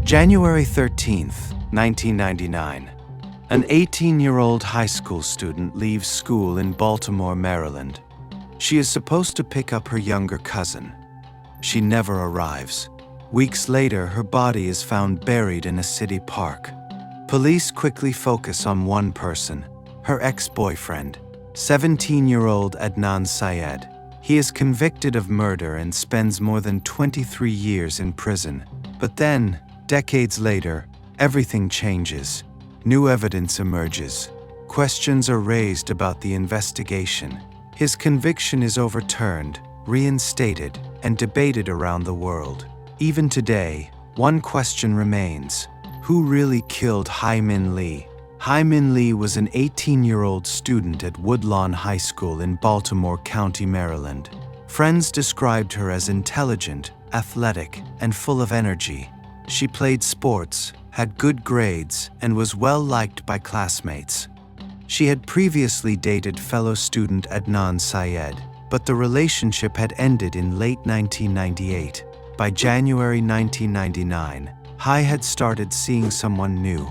January 13th, 1999. An 18-year-old high school student leaves school in Baltimore, Maryland. She is supposed to pick up her younger cousin. She never arrives. Weeks later, her body is found buried in a city park. Police quickly focus on one person, her ex-boyfriend, 17-year-old Adnan Syed. He is convicted of murder and spends more than 23 years in prison. But then, decades later, everything changes. New evidence emerges. Questions are raised about the investigation. His conviction is overturned, reinstated, and debated around the world. Even today, one question remains: who really killed Hae Min Lee? Hae Min Lee was an 18-year-old student at Woodlawn High School in Baltimore County, Maryland. Friends described her as intelligent, athletic, and full of energy. She played sports, had good grades, and was well liked by classmates. She had previously dated fellow student Adnan Syed, but the relationship had ended in late 1998. By January 1999, Hae had started seeing someone new.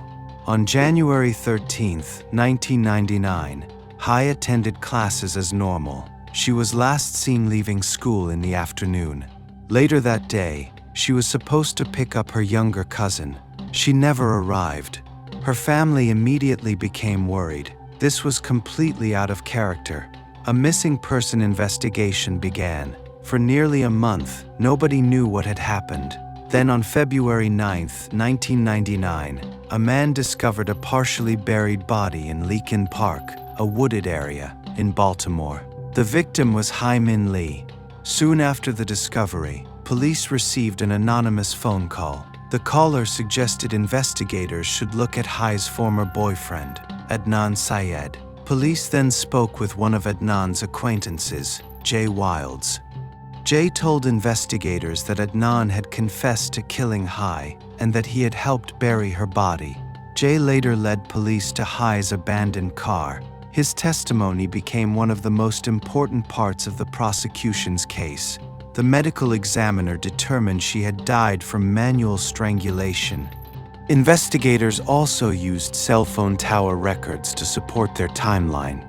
On January 13, 1999, Hae attended classes as normal. She was last seen leaving school in the afternoon. Later that day, she was supposed to pick up her younger cousin. She never arrived. Her family immediately became worried. This was completely out of character. A missing person investigation began. For nearly a month, nobody knew what had happened. Then on February 9, 1999, a man discovered a partially buried body in Leakin Park, a wooded area, in Baltimore. The victim was Hae Min Lee. Soon after the discovery, police received an anonymous phone call. The caller suggested investigators should look at Hae's former boyfriend, Adnan Syed. Police then spoke with one of Adnan's acquaintances, Jay Wilds. Jay told investigators that Adnan had confessed to killing Hae and that he had helped bury her body. Jay later led police to Hae's abandoned car. His testimony became one of the most important parts of the prosecution's case. The medical examiner determined she had died from manual strangulation. Investigators also used cell phone tower records to support their timeline.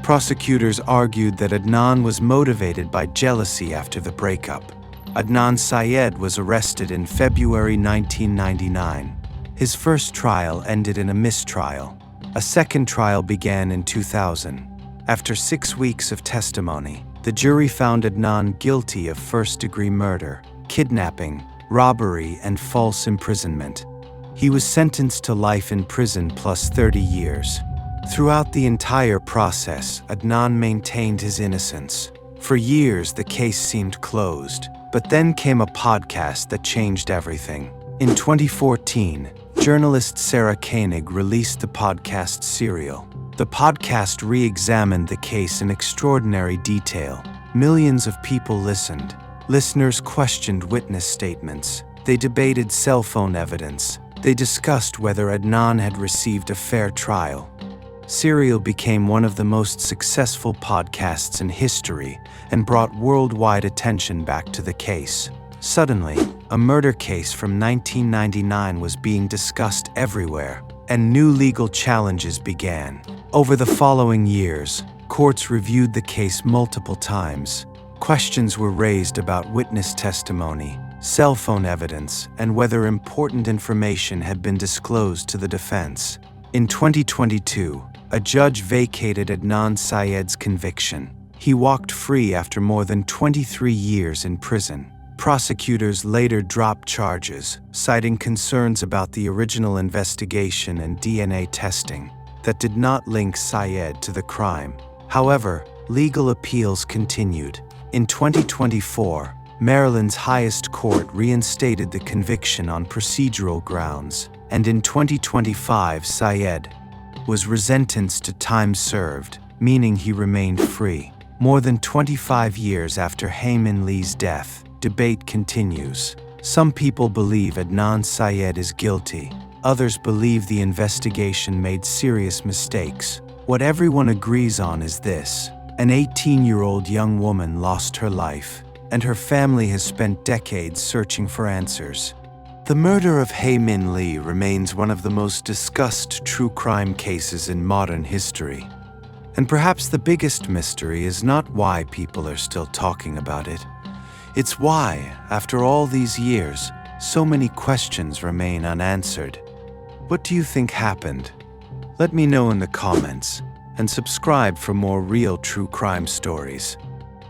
Prosecutors argued that Adnan was motivated by jealousy after the breakup. Adnan Syed was arrested in February 1999. His first trial ended in a mistrial. A second trial began in 2000. After 6 weeks of testimony, the jury found Adnan guilty of first-degree murder, kidnapping, robbery, and false imprisonment. He was sentenced to life in prison plus 30 years. Throughout the entire process, Adnan maintained his innocence. For years, the case seemed closed, but then came a podcast that changed everything. In 2014, journalist Sarah Koenig released the podcast Serial. The podcast re-examined the case in extraordinary detail. Millions of people listened. Listeners questioned witness statements. They debated cell phone evidence. They discussed whether Adnan had received a fair trial. Serial became one of the most successful podcasts in history and brought worldwide attention back to the case. Suddenly, a murder case from 1999 was being discussed everywhere, and new legal challenges began. Over the following years, courts reviewed the case multiple times. Questions were raised about witness testimony, cell phone evidence, and whether important information had been disclosed to the defense. In 2022, a judge vacated Adnan Syed's conviction. He walked free after more than 23 years in prison. Prosecutors later dropped charges, citing concerns about the original investigation and DNA testing that did not link Syed to the crime. However, legal appeals continued. In 2024, Maryland's highest court reinstated the conviction on procedural grounds, and in 2025, Syed was resentenced to time served, meaning he remained free. More than 25 years after Hae Min Lee's death, debate continues. Some people believe Adnan Syed is guilty. Others believe the investigation made serious mistakes. What everyone agrees on is this: an 18-year-old young woman lost her life, and her family has spent decades searching for answers. The murder of Hae Min Lee remains one of the most discussed true crime cases in modern history. And perhaps the biggest mystery is not why people are still talking about it. It's why, after all these years, so many questions remain unanswered. What do you think happened? Let me know in the comments, and subscribe for more real true crime stories.